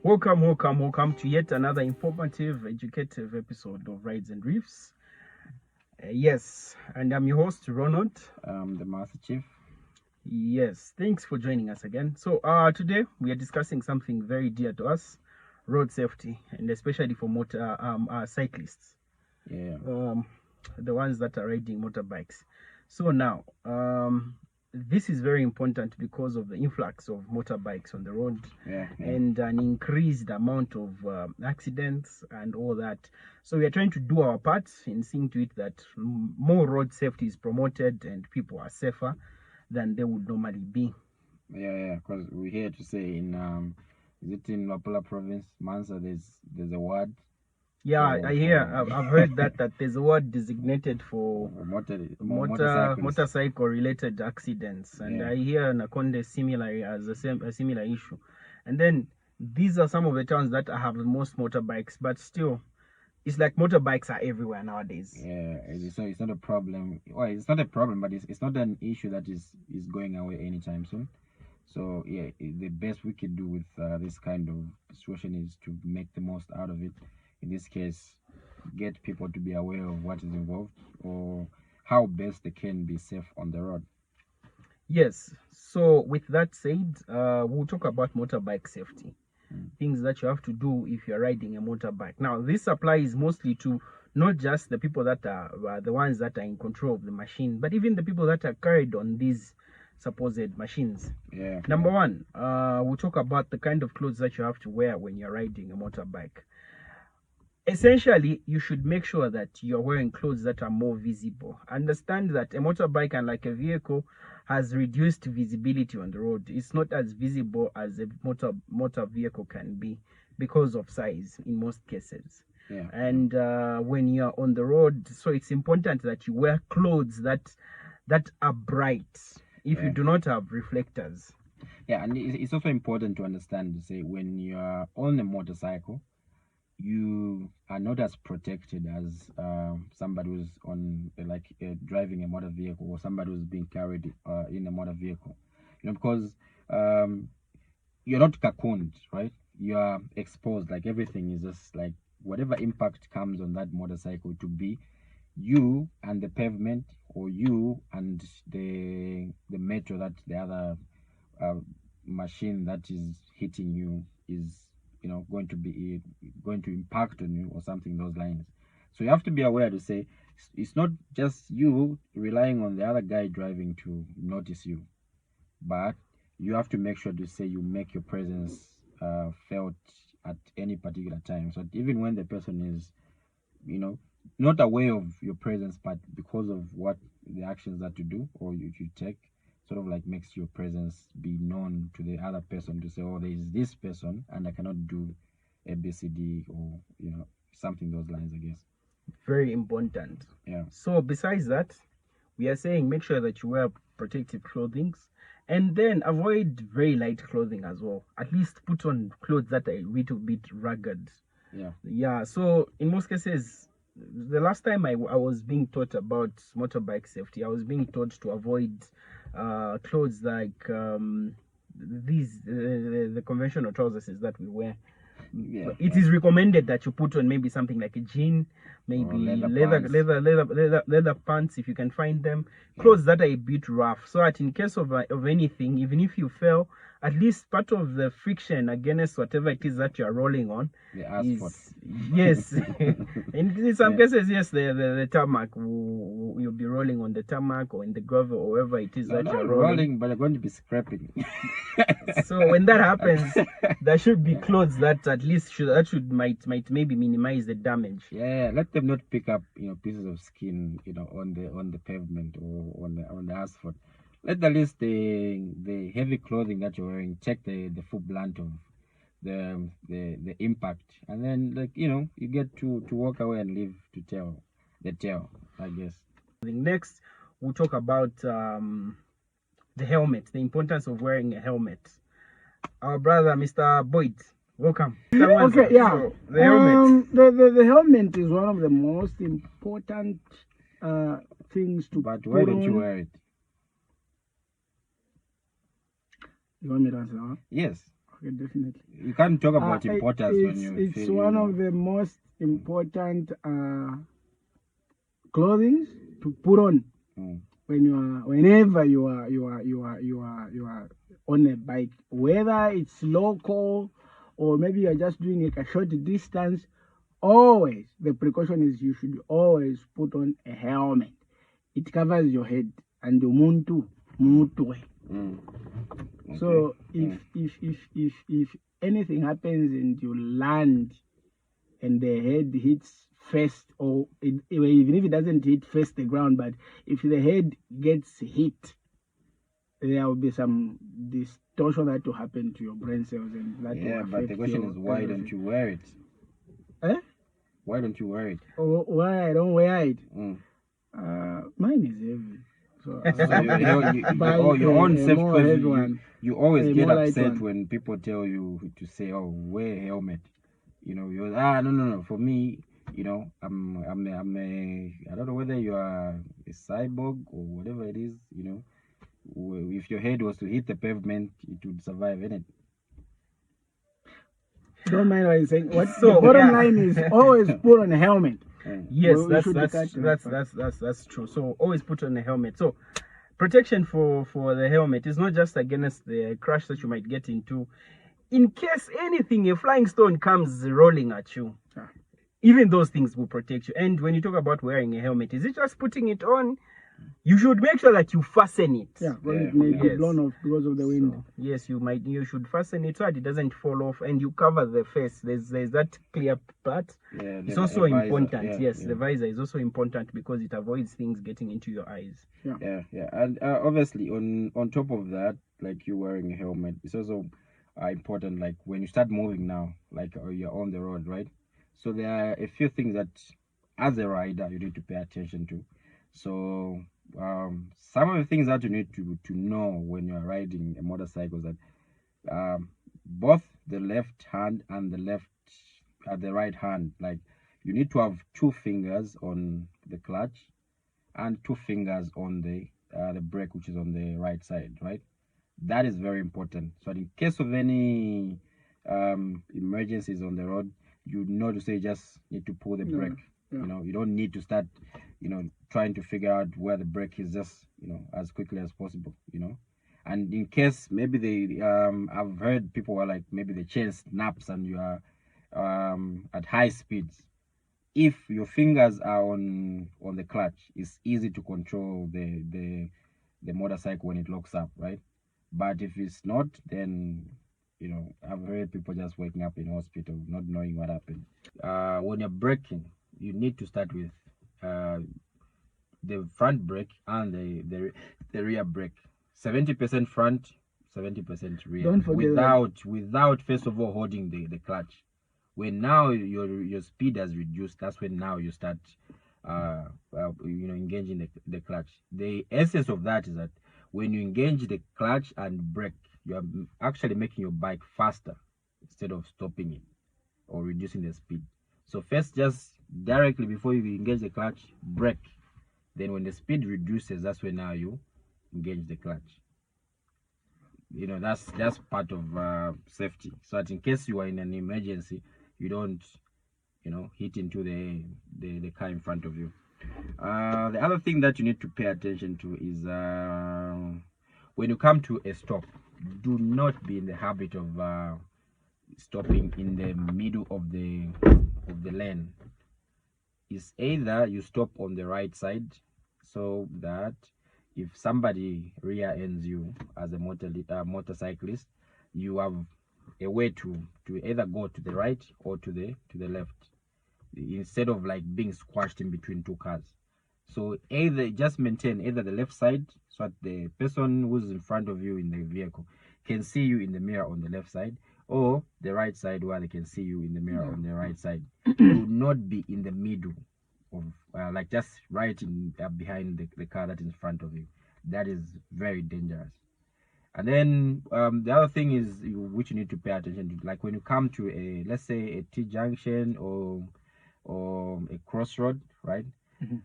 Welcome to yet another informative, educative episode of Rides and Reefs. Yes, and I'm your host, Ronald. The Master Chief. Yes, thanks for joining us again. So, today we are discussing something very dear to us, road safety, and especially for cyclists. Yeah. The ones that are riding motorbikes. So now, this is very important because of the influx of motorbikes on the road and an increased amount of accidents and all that. So we are trying to do our part in seeing to it that more road safety is promoted and people are safer than they would normally be. Yeah, because we're here to say in is it in Wapula province, Mansa, there's a word. Yeah, I've heard that there's a word designated for motorcycle related accidents, and I hear Nakonde a similar issue. And then these are some of the towns that have the most motorbikes, but still, it's like motorbikes are everywhere nowadays. Yeah, it's not a problem. Well, it's not a problem, but it's not an issue that is going away anytime soon. So yeah, the best we can do with this kind of situation is to make the most out of it. In this case, get people to be aware of what is involved or how best they can be safe on the road. Yes. So with that said, we'll talk about motorbike safety. Things that you have to do if you're riding a motorbike. Now, this applies mostly to not just the people that are the ones that are in control of the machine, but even the people that are carried on these supposed machines. Number one, we'll talk about the kind of clothes that you have to wear when you're riding a motorbike. Essentially, you should make sure that you're wearing clothes that are more visible. Understand that a motorbike, unlike a vehicle, has reduced visibility on the road. It's not as visible as a motor vehicle can be because of size in most cases. And when you're on the road, so it's important that you wear clothes that are bright if you do not have reflectors. Yeah, and it's also important to understand to say when you're on a motorcycle, you are not as protected as somebody who's on driving a motor vehicle or somebody who's being carried in a motor vehicle, because you're not cocooned, right? You are exposed. Like everything is just like whatever impact comes on that motorcycle to be you and the pavement or you and the metro that the other machine that is hitting you is going to impact on you or something those lines. So you have to be aware to say it's not just you relying on the other guy driving to notice you, but you have to make sure to say you make your presence felt at any particular time, so that even when the person is not aware of your presence, but because of what the actions that you do or you take, sort of like makes your presence be known to the other person to say, oh, there is this person and I cannot do ABCD or something those lines, I guess. Very important. Yeah. So besides that, we are saying make sure that you wear protective clothing and then avoid very light clothing as well. At least put on clothes that are a little bit rugged. Yeah. So in most cases, the last time I was being taught about motorbike safety, I was being taught to avoid clothes like the conventional trousers that we wear. It is recommended that you put on maybe something like a jean, maybe leather pants if you can find them, clothes that are a bit rough, so that in case of anything, even if you fell, at least part of the friction against whatever it is that you are rolling on is yes in some cases, yes, the tarmac, you'll be rolling on the tarmac or in the gravel or wherever it is that you're rolling, but you're going to be scraping. So when that happens, there should be clothes that at least might maybe minimize the damage. Let them not pick up pieces of skin on the pavement or on the asphalt. Let at least the heavy clothing that you're wearing take the full blunt of the impact, and then you get to walk away and live to tell the tale, I guess. Next, we'll talk about the helmet, the importance of wearing a helmet. Our brother, Mr. Boyd, welcome. Okay, yeah. So, the helmet. The helmet is one of the most important things to. But why don't you wear it? You want me to answer that? Yes. definitely. You can't talk about importance when you It's feel, one you of the most important clothing to put on Mm. whenever you are on a bike, whether it's local or maybe you are just doing like a short distance. Always the precaution is you should always put on a helmet. It covers your head and the muntu mutwe. Mm. So Okay. if anything happens and you land and the head hits first, or even if it doesn't hit first the ground, but if the head gets hit, there will be some distortion that will happen to your brain cells, and that will Yeah, affect but the question your is, why don't everything. you wear it? Eh? Why don't you wear it? Why I don't wear it? Mm. Mine is heavy, so I So have to buy your own a self, more because heavy one, you always a get more light upset one. when people tell you to say, "Oh, wear a helmet." You know, you're no. For me, you know, I don't know whether you are a cyborg or whatever it is. You know, if your head was to hit the pavement, it would survive, innit? Don't mind what I'm saying. What So, the bottom yeah. line is, always put on a helmet. Yes, We should cut that's true. So always put on a helmet. So protection for the helmet is not just against the crash that you might get into. In case anything, a flying stone comes rolling at you, Ah. even those things will protect you. And when you talk about wearing a helmet, is it just putting it on? You should make sure that you fasten it. Yeah, because Yeah, it may be yes. blown off because of the wind. So, yes, you should fasten it so that it doesn't fall off, and you cover the face. There's that clear part. Yeah, It's the also visor, important. yeah, Yes, yeah. the visor is also important because it avoids things getting into your eyes. Yeah, and obviously on top of that, like you wearing a helmet, it's also important. Like when you start moving now, like you're on the road, right? So there are a few things that, as a rider, you need to pay attention to. So some of the things that you need to know when you're riding a motorcycle is that both the left hand and the right hand, like you need to have 2 fingers on the clutch and 2 fingers on the brake, which is on the right side, right? That is very important. So in case of any emergencies on the road, you know to say just need to pull the brake. Yeah. You know, you don't need to start, trying to figure out where the brake is, just as quickly as possible. And in case maybe I've heard people are like, maybe the chain snaps and you are at high speeds. If your fingers are on the clutch, it's easy to control the motorcycle when it locks up, right? But if it's not, then I've heard people just waking up in hospital not knowing what happened. When you're braking, you need to start with the front brake and the rear brake. 70% front, 70% rear. Don't forget that. Without first of all holding the clutch. When now your speed has reduced, that's when now you start engaging the clutch. The essence of that is that when you engage the clutch and brake, you are actually making your bike faster instead of stopping it or reducing the speed. So first, just directly before you engage the clutch, brake. Then when the speed reduces, that's when now you engage the clutch. That's part of safety, so that in case you are in an emergency, you don't hit into the car in front of you. The other thing that you need to pay attention to is when you come to a stop, do not be in the habit of stopping in the middle of the lane. It's either you stop on the right side, so that if somebody rear ends you as a motorcyclist, you have a way to either go to the right or to the left, instead of like being squashed in between 2 cars. So either just maintain either the left side, so that the person who's in front of you in the vehicle can see you in the mirror on the left side, or the right side where they can see you in the mirror on the right side. Do not be in the middle of like just right in behind the car that is in front of you. That is very dangerous. And then the other thing is which you need to pay attention to, like when you come to let's say a T junction or a crossroad, right? Mhm.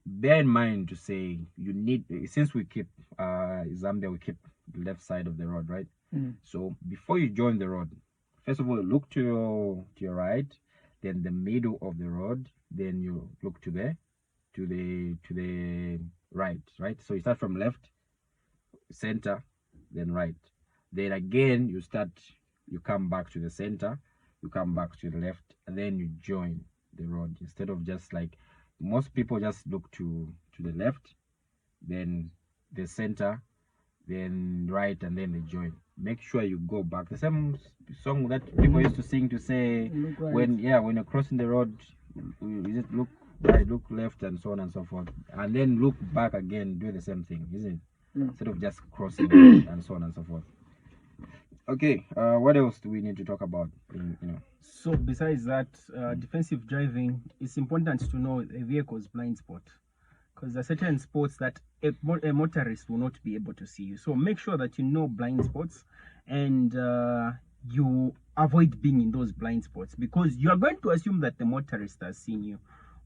Bear in mind to say, you need, since we keep Zambia, we keep the left side of the road, right? So before you join the road, first of all, look to your right, then the middle of the road, then you look to the right, right? So you start from left, center, then right. Then again you come back to the center, you come back to the left, and then you join the road instead of just like most people just look to the left, then the center, then right, and then they join. Make sure you go back. The same song that people used to sing to say Look right. when you're crossing the road, is it look right, look left, and so on and so forth, and then look back again, do the same thing, isn't it? Instead of just crossing and so on and so forth. Okay, what else do we need to talk about? So besides that, defensive driving, it's important to know a vehicle's blind spot, because there are certain spots that a motorist will not be able to see you. So make sure that you know blind spots, and you avoid being in those blind spots, because you are going to assume that the motorist has seen you,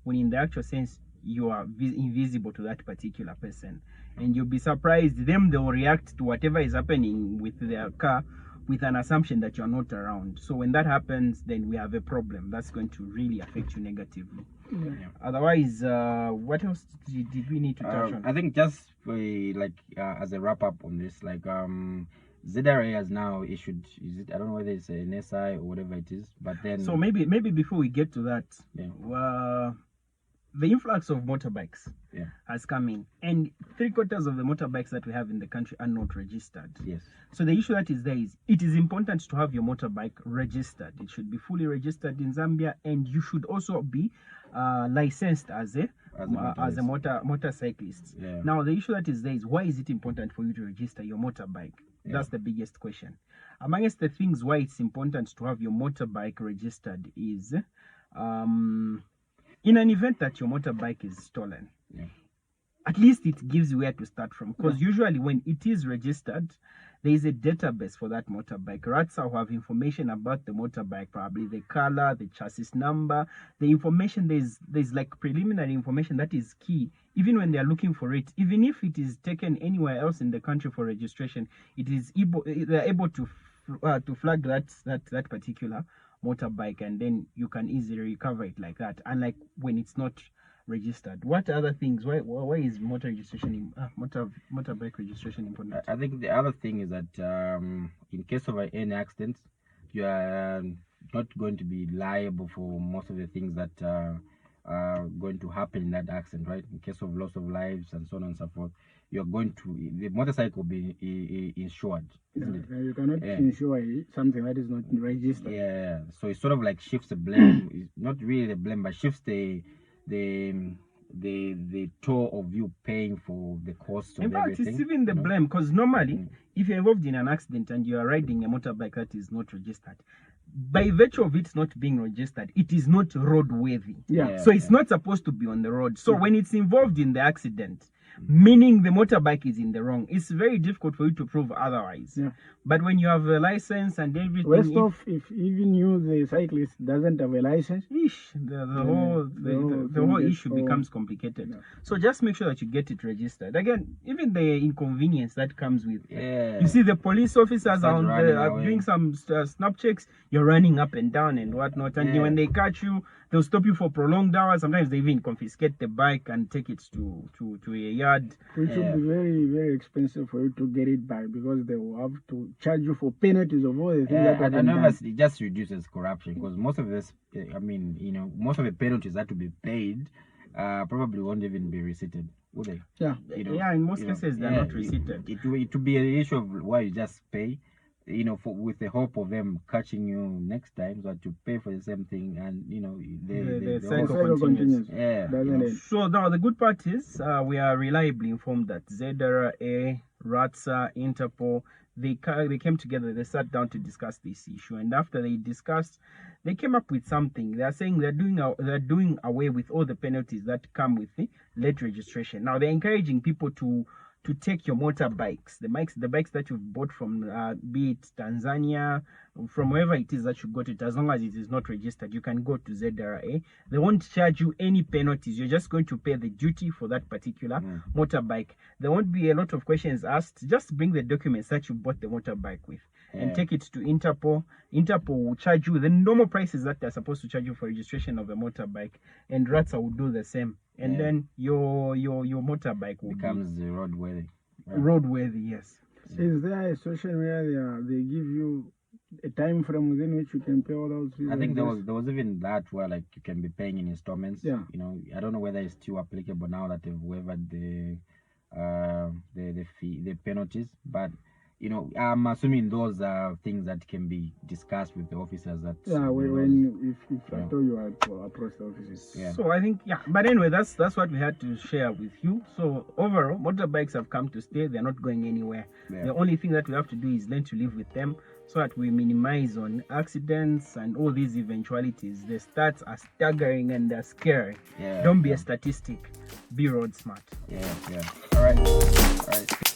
when in the actual sense you are invisible to that particular person, and you'll be surprised. They'll react to whatever is happening with their car with an assumption that you're not around. So when that happens, then we have a problem that's going to really affect you negatively. Otherwise, what else did we need to touch on? I think just as a wrap up on this, like ZRA has now issued, I don't know whether it's an SI or whatever it is, but then so maybe before we get to that, the influx of motorbikes has come in, and 3/4 of the motorbikes that we have in the country are not registered. Yes. So the issue that is there is, it is important to have your motorbike registered. It should be fully registered in Zambia, and you should also be licensed as a motorcyclist. Yeah. Now the issue that is there is, why is it important for you to register your motorbike? That's the biggest question. Amongst the things why it's important to have your motorbike registered is in an event that your motorbike is stolen, at least it gives you where to start from. Because usually when it is registered, there is a database for that motorbike. RATSA will have information about the motorbike, probably the color, the chassis number, the information. There's like preliminary information that is key, even when they're looking for it. Even if it is taken anywhere else in the country for registration, they're able to flag that particular motorbike, and then you can easily recover it like that, unlike when it's not registered. What other things, why is motorbike registration important? I think the other thing is that in case of any accident, you are not going to be liable for most of the things that are going to happen in that accident, right? In case of loss of lives and so on and so forth, the motorcycle will be insured, isn't it? You cannot insure something that is not registered. Yeah, so it sort of like shifts the blame. It's not really the blame, but shifts the toll of you paying for the cost of everything. In fact, it's even the blame, because normally if you're involved in an accident and you are riding a motorbike that is not registered, by virtue of it not being registered, it is not roadworthy. So it's not supposed to be on the road. So when it's involved in the accident, meaning the motorbike is in the wrong, it's very difficult for you to prove otherwise. But when you have a license and everything, worst off, if even you, the cyclist, doesn't have a license, the whole issue becomes complicated. So just make sure that you get it registered. Again, even the inconvenience that comes with you see the police officers are doing some snap checks, you're running up and down and whatnot, and when they catch you, they'll stop you for prolonged hours. Sometimes they even confiscate the bike and take it to a yard, which will be very, very expensive for you to get it back, because they will have to charge you for penalties of all the things that have been done. It just reduces corruption, because most of this, most of the penalties that to be paid probably won't even be receipted, would they? In most cases they're not receipted. It will be an issue of why you just pay, with the hope of them catching you next time, so to pay for the same thing, and the cycle continues. So now the good part is we are reliably informed that ZRA, RATSA, Interpol, they came together, they sat down to discuss this issue, and after they discussed, they came up with something. They are saying they're doing away with all the penalties that come with the late registration. Now they're encouraging people to to take your motorbikes, the bikes that you've bought from, be it Tanzania, from wherever it is that you got it, as long as it is not registered, you can go to ZRA. They won't charge you any penalties. You're just going to pay the duty for that particular motorbike. There won't be a lot of questions asked. Just bring the documents that you bought the motorbike with and take it to Interpol. Interpol will charge you the normal prices that they're supposed to charge you for registration of a motorbike, and RATSA will do the same. And then your motorbike will becomes roadworthy. Roadworthy, yes. Is there a situation where they give you a time frame within which you can pay all those fees? I think there was even that where like you can be paying in installments. Yeah. You know, I don't know whether it's still applicable now that they've waived the fee, the penalties, but you know, I'm assuming those are things that can be discussed with the officers. That if I told you I approach the officers. Yeah. So I think but anyway, that's what we had to share with you. So overall, motorbikes have come to stay. They're not going anywhere. The only thing that we have to do is learn to live with them, so that we minimize on accidents and all these eventualities. The stats are staggering and they're scary. Don't be a statistic. Be road smart. Yeah. All right.